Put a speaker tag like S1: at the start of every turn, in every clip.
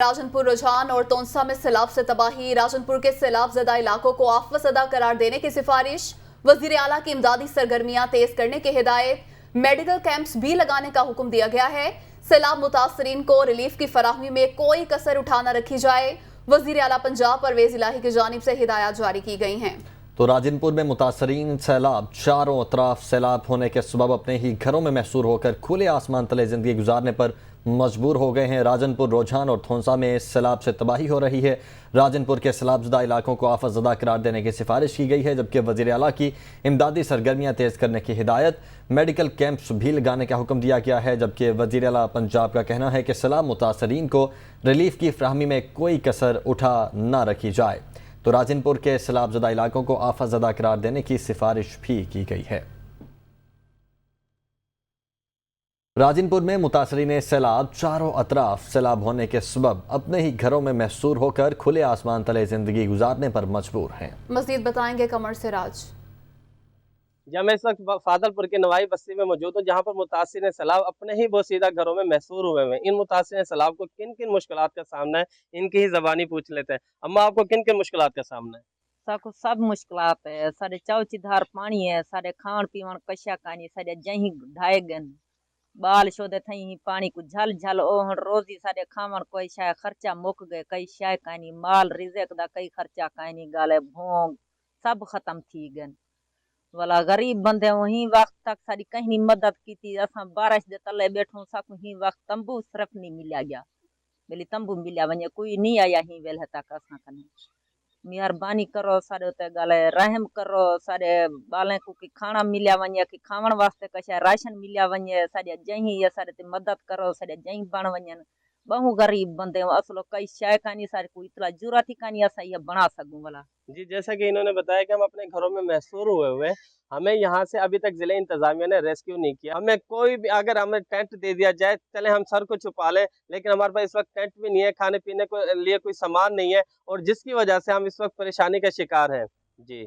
S1: राजनपुर, रुझान और तोंसा में सैलाब से तबाही। राजनपुर के सैलाब ज़दा इलाकों को आफत ज़दा करार देने की सिफारिश। वज़ीर आला की इमदादी सरगर्मियां तेज करने की हिदायत। मेडिकल कैंप्स भी लगाने का हुक्म दिया गया है। सैलाब मुतासरीन को रिलीफ की फराहमी में कोई कसर उठा न रखी जाए। वज़ीर आला पंजाब परवेज इलाही की जानिब से हिदायत जारी की गई हैं।
S2: तो राजनपुर में मुतासरीन सैलाब चारों अतराफ सैलाब होने के सबब अपने ही घरों में महसूर होकर खुले आसमान तले ज़िंदगी गुजारने पर मजबूर हो गए हैं। राजनपुर, रुझान और थोंसा में सैलाब से तबाही हो रही है। राजनपुर के सैलाबज़दा इलाकों को आफत ज़दा करार देने की सिफारिश की गई है, जबकि वज़ीर आला की इमदादी सरगर्मियां तेज़ करने की हिदायत। मेडिकल कैंप्स भी लगाने का हुक्म दिया गया है, जबकि वज़ीर आला पंजाब का कहना है कि सैलाब मुतासरीन को रिलीफ की फराहमी में कोई कसर उठा ना रखी जाए। तो राजनपुर के सैलाबज़दा इलाकों को आफत ज़दा करार देने की सिफारिश भी की गई है। राजनपुर में मुतासरीन सैलाब चारों अतराफ सैलाब होने के सबब अपने ही घरों में महसूर होकर खुले आसमान तले जिंदगी गुजारने पर मजबूर हैं।
S1: मज़ीद बताएंगे कमर सिराज।
S3: जहाँ मैं इस वक्त फादलपुर के नवाई बस्ती में मौजूद हूँ, जहाँ पर मुतासिर सैलाब अपने ही बोसीदा घरों में महसूर हुए हैं। इन मुतासिर सैलाब को किन किन मुश्किलात का सामना है, इनकी ही ज़बानी पूछ लेते हैं। अम्मा, आपको किन किन मुश्किलात का सामना है?
S4: साको सब मुश्किलात है। सारे चौची धार पानी है, सारे खाण पीवण कशा कानी, सारे जही ढाए गन बाल शोधे थई ही पानी को झल झल ओहण रोजी सारे खावण कोई शाय खर्चा मुक गए, कई शाय कानी माल रिज़क दा कई खर्चा कानी गाले भोंग सब खत्म थी गन। वाला गरीब बंदे वही वक्त तक सारी कहीं मदद की थी। असा बारिश दे तले बैठो सकू ही वक्त तंबू सिर्फ नहीं मिला गया, बेली तंबू मिला वने कोई नहीं आया ही वेल तक असा कने। मेहरबानी करो सारे ते गाले रहम करो, सारे बाले को की खाना मिलिया वने की खावण वास्ते कशा राशन मिलिया वने, सारे जही या सारे ते मदद करो, सारे जही बण वने। बहु गरीब बंदे असलो कई शाय कानी सारे को इतना जरूरत ही कानी असा ये बना सकूं वाला।
S3: जी, जैसा कि इन्होंने बताया कि हम अपने घरों में महसूर हुए, हमें यहाँ से अभी तक जिले इंतजामिया ने रेस्क्यू नहीं किया। हमें कोई भी अगर हमें टेंट दे दिया जाए, चले हम सर को छुपा लें, लेकिन हमारे पास इस वक्त टेंट भी नहीं है, खाने पीने को लिए कोई सामान नहीं है, और जिसकी वजह से हम इस वक्त परेशानी का शिकार हैं। जी,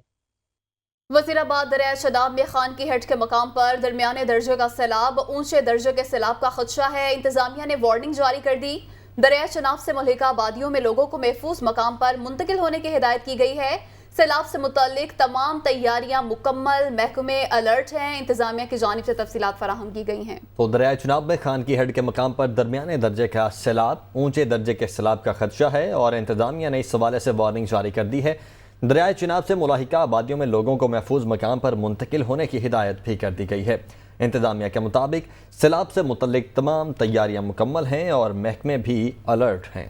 S1: वज़ीराबाद दरिया शदाब में खान की हेड के मकाम पर दरमियाने दर्जे का सैलाब, ऊंचे दर्जे के सैलाब का खदशा है। इंतजामिया ने वार्निंग जारी कर दी। दरिया चनाब से मुल्हिका आबादियों में लोगों को महफूज मकाम पर मुंतकिल होने की हिदायत की गई है। सैलाब से मुतल्लिक तमाम तैयारियां मुकम्मल, महकमे अलर्ट हैं। इंतजामिया की जानिब से तफसीलात फराहम की गई हैं।
S2: तो दरिया चनाब में खान की हेड के मकाम पर दरमियाने दर्जे का सैलाब, ऊंचे दर्जे के सैलाब का खदशा है और इंतजामिया ने इस हवाले से वार्निंग जारी कर दी है। दरिया चनाब से मुलाहिका आबादियों में लोगों को महफूज मकाम पर मुंतकिल होने की हिदायत भी कर दी गई है। इंतजामिया के मुताबिक सैलाब से मुतल्लिक तमाम तैयारियां मुकम्मल हैं और महकमे भी अलर्ट हैं।